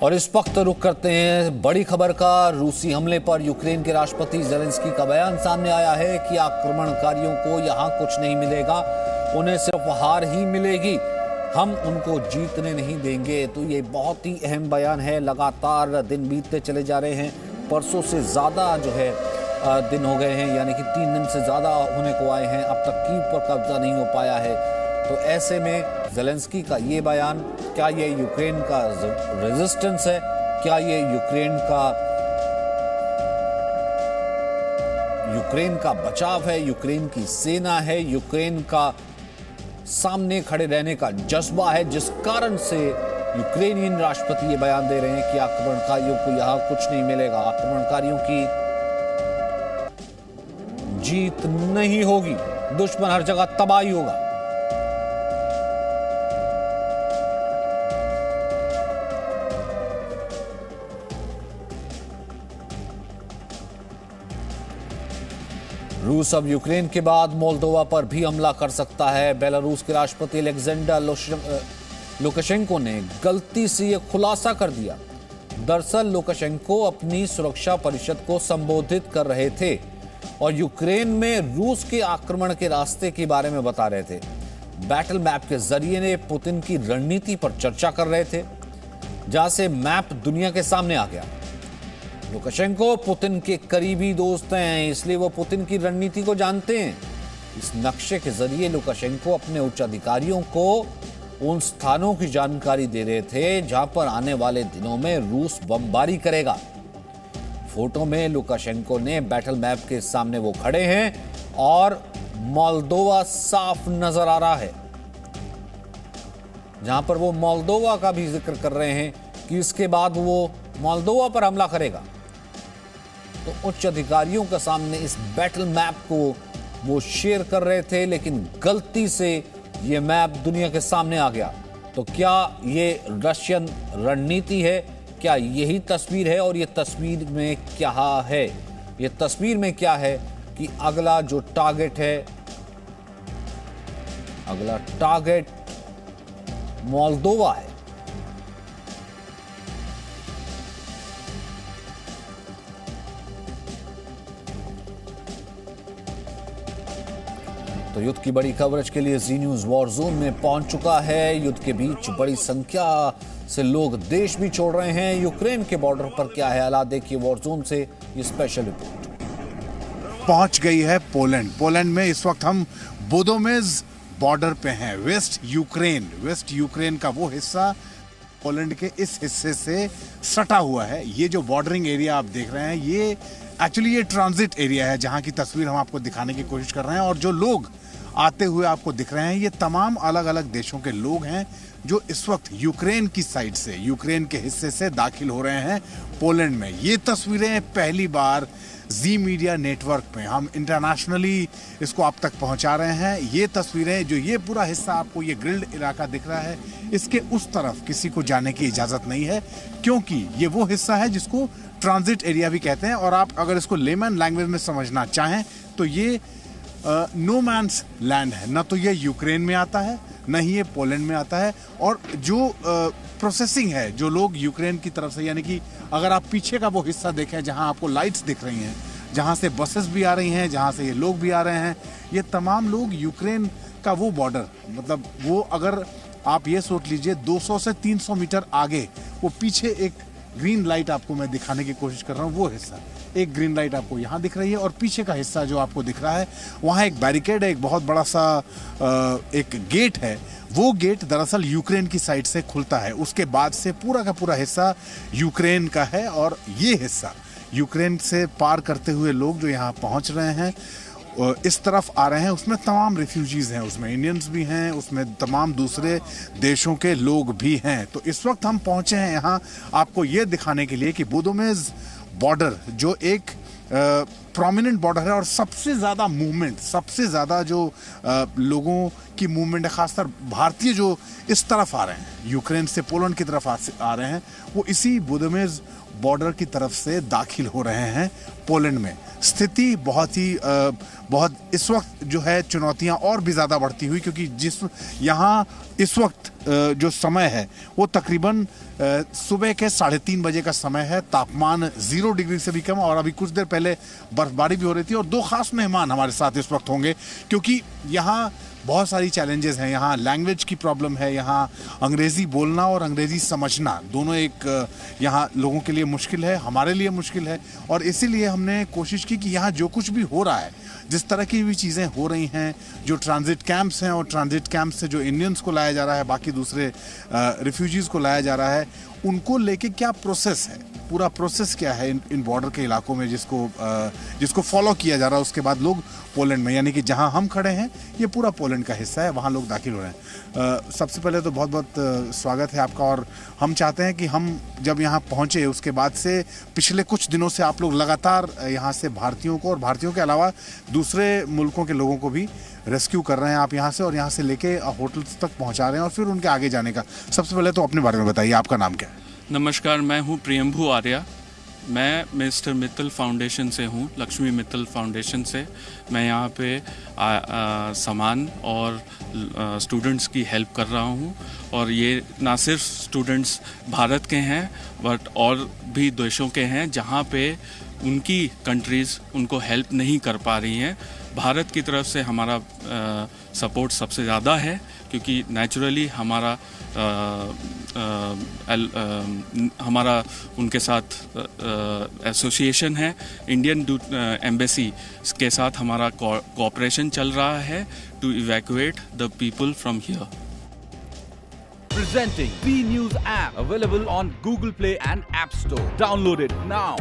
और इस वक्त रुख करते हैं बड़ी खबर का। रूसी हमले पर यूक्रेन के राष्ट्रपति ज़ेलेंस्की का बयान सामने आया है कि आक्रमणकारियों को यहां कुछ नहीं मिलेगा, उन्हें सिर्फ हार ही मिलेगी, हम उनको जीतने नहीं देंगे। तो ये बहुत ही अहम बयान है। लगातार दिन बीतते चले जा रहे हैं, परसों से ज़्यादा जो है दिन हो गए हैं, यानी कि 3 दिन से ज़्यादा होने को आए हैं, अब तक कीव पर कब्जा नहीं हो पाया है। तो ऐसे में ज़ेलेंस्की का ये बयान, क्या ये यूक्रेन का रेजिस्टेंस है, क्या ये यूक्रेन का बचाव है, यूक्रेन की सेना है, यूक्रेन का सामने खड़े रहने का जज्बा है, जिस कारण से यूक्रेनियन राष्ट्रपति ये बयान दे रहे हैं कि आक्रमणकारियों को यहां कुछ नहीं मिलेगा, आक्रमणकारियों की जीत नहीं होगी, दुश्मन हर जगह तबाही होगा। रूस अब यूक्रेन के बाद मोल्दोवा पर भी हमला कर सकता है। बेलारूस के राष्ट्रपति अलेक्जेंडर लुकाशेंको ने गलती से यह खुलासा कर दिया। दरअसल लुकाशेंको अपनी सुरक्षा परिषद को संबोधित कर रहे थे और यूक्रेन में रूस के आक्रमण के रास्ते के बारे में बता रहे थे। बैटल मैप के जरिए ने पुतिन की रणनीति पर चर्चा कर रहे थे, जहां से मैप दुनिया के सामने आ गया। लुकाशेंको पुतिन के करीबी दोस्त हैं, इसलिए वो पुतिन की रणनीति को जानते हैं। इस नक्शे के जरिए लुकाशेंको अपने उच्च अधिकारियों को उन स्थानों की जानकारी दे रहे थे जहां पर आने वाले दिनों में रूस बमबारी करेगा। फोटो में लुकाशेंको ने बैटल मैप के सामने वो खड़े हैं और मोल्दोवा साफ नजर आ रहा है, जहां पर वो मोल्दोवा का भी जिक्र कर रहे हैं कि इसके बाद वो मोल्दोवा पर हमला करेगा। तो उच्च अधिकारियों के सामने इस बैटल मैप को वो शेयर कर रहे थे, लेकिन गलती से ये मैप दुनिया के सामने आ गया। तो क्या ये रशियन रणनीति है? क्या यही तस्वीर है? और ये तस्वीर में क्या है? ये तस्वीर में क्या है कि अगला जो टारगेट है, अगला टारगेट मोल्दोवा है। तो युद्ध की बड़ी कवरेज के लिए जी न्यूज वॉर जोन में पहुंच चुका है। युद्ध के बीच बड़ी संख्या से लोग देश भी छोड़ रहे हैं। यूक्रेन के बॉर्डर पर क्या है हालात, देखिए वॉर जोन से ये स्पेशल रिपोर्ट। पहुंच गई है पोलैंड में। इस वक्त हम बुदोमेज बॉर्डर पे हैं। वेस्ट यूक्रेन का वो हिस्सा पोलैंड के इस हिस्से से सटा हुआ है। ये जो बॉर्डरिंग एरिया आप देख रहे हैं, ये एक्चुअली ये ट्रांजिट एरिया है, जहां की तस्वीर हम आपको दिखाने की कोशिश कर रहे हैं। और जो लोग आते हुए आपको दिख रहे हैं, ये तमाम अलग अलग देशों के लोग हैं जो इस वक्त यूक्रेन की साइड से, यूक्रेन के हिस्से से दाखिल हो रहे हैं पोलैंड में। ये तस्वीरें पहली बार जी मीडिया नेटवर्क पे हम इंटरनेशनली इसको आप तक पहुंचा रहे हैं। ये तस्वीरें, जो ये पूरा हिस्सा आपको ये ग्रिल्ड इलाका दिख रहा है, इसके उस तरफ किसी को जाने की इजाजत नहीं है, क्योंकि ये वो हिस्सा है जिसको ट्रांजिट एरिया भी कहते हैं। और आप अगर इसको लेमन लैंग्वेज में समझना चाहें तो ये नो मैन्स लैंड है। ना तो ये यूक्रेन में आता है, ना ही ये पोलैंड में आता है। और जो प्रोसेसिंग है, जो लोग यूक्रेन की तरफ से, यानी कि अगर आप पीछे का वो हिस्सा देखें जहां आपको लाइट्स दिख रही हैं, जहां से बसेस भी आ रही हैं, जहां से ये लोग भी आ रहे हैं, ये तमाम लोग यूक्रेन का वो बॉर्डर, मतलब वो अगर आप ये सोच लीजिए 200 से 300 मीटर आगे वो पीछे एक ग्रीन लाइट आपको मैं दिखाने की कोशिश कर रहा हूँ, वो हिस्सा, एक ग्रीन लाइट आपको यहाँ दिख रही है। और पीछे का हिस्सा जो आपको दिख रहा है, वहाँ एक बैरिकेड है, एक बहुत बड़ा सा एक गेट है। वो गेट दरअसल यूक्रेन की साइड से खुलता है। उसके बाद से पूरा का पूरा हिस्सा यूक्रेन का है। और ये हिस्सा यूक्रेन से पार करते हुए लोग जो यहाँ पहुँच रहे हैं, इस तरफ आ रहे हैं, उसमें तमाम रिफ्यूजीज हैं, उसमें इंडियंस भी हैं, उसमें तमाम दूसरे देशों के लोग भी हैं। तो इस वक्त हम पहुंचे हैं यहाँ आपको ये दिखाने के लिए कि बुदोमेज बॉर्डर जो एक प्रोमिनेंट बॉर्डर है और सबसे ज़्यादा मूवमेंट, सबसे ज़्यादा जो लोगों की मूवमेंट है, खासकर भारतीय जो इस तरफ आ रहे हैं, यूक्रेन से पोलैंड की तरफ आ रहे हैं, वो इसी बुदोमेज बॉर्डर की तरफ से दाखिल हो रहे हैं पोलैंड में। स्थिति बहुत इस वक्त जो है चुनौतियां और भी ज़्यादा बढ़ती हुई, क्योंकि जिस यहाँ इस वक्त जो समय है वो तकरीबन सुबह के 3:30 बजे का समय है। तापमान 0 डिग्री से भी कम, और अभी कुछ देर पहले बर्फबारी भी हो रही थी। और 2 खास मेहमान हमारे साथ इस वक्त होंगे, क्योंकि यहाँ बहुत सारी चैलेंजेस हैं। यहाँ लैंग्वेज की प्रॉब्लम है, यहाँ अंग्रेज़ी बोलना और अंग्रेज़ी समझना दोनों एक यहाँ लोगों के लिए मुश्किल है, हमारे लिए मुश्किल है। और इसीलिए हमने कोशिश की कि यहाँ जो कुछ भी हो रहा है, जिस तरह की भी चीज़ें हो रही हैं, जो ट्रांजिट कैंप्स हैं और ट्रांजिट कैंप से जो इंडियंस को लाया जा रहा है, बाकी दूसरे रिफ्यूजीज़ को लाया जा रहा है, उनको लेके क्या प्रोसेस है, पूरा प्रोसेस क्या है इन बॉर्डर के इलाकों में जिसको फॉलो किया जा रहा है। उसके बाद लोग पोलैंड में, यानी कि जहां हम खड़े हैं ये पूरा पोलैंड का हिस्सा है, वहां लोग दाखिल हो रहे हैं। सबसे पहले तो बहुत बहुत स्वागत है आपका। और हम चाहते हैं कि हम जब यहाँ पहुँचे उसके बाद से पिछले कुछ दिनों से आप लोग लगातार यहाँ से भारतीयों को और भारतीयों के अलावा दूसरे मुल्कों के लोगों को भी रेस्क्यू कर रहे हैं आप यहाँ से, और यहाँ से लेके होटल्स तक पहुँचा रहे हैं और फिर उनके आगे जाने का। सबसे पहले तो अपने बारे में बताइए, आपका नाम क्या है? नमस्कार, मैं हूँ प्रियंभू आर्या। मैं मिस्टर मित्तल फाउंडेशन से हूँ, लक्ष्मी मित्तल फाउंडेशन से। मैं यहाँ पे सामान और स्टूडेंट्स की हेल्प कर रहा हूँ। और ये ना सिर्फ स्टूडेंट्स भारत के हैं बट और भी देशों के हैं जहाँ पे उनकी कंट्रीज़ उनको हेल्प नहीं कर पा रही हैं। भारत की तरफ से हमारा सपोर्ट सबसे ज़्यादा है, क्योंकि नेचुरली हमारा उनके साथ एसोसिएशन है। इंडियन एम्बेसी के साथ हमारा कोऑपरेशन चल रहा है to evacuate the people from here. Presenting B News app, available on Google Play and App Store. Download it now.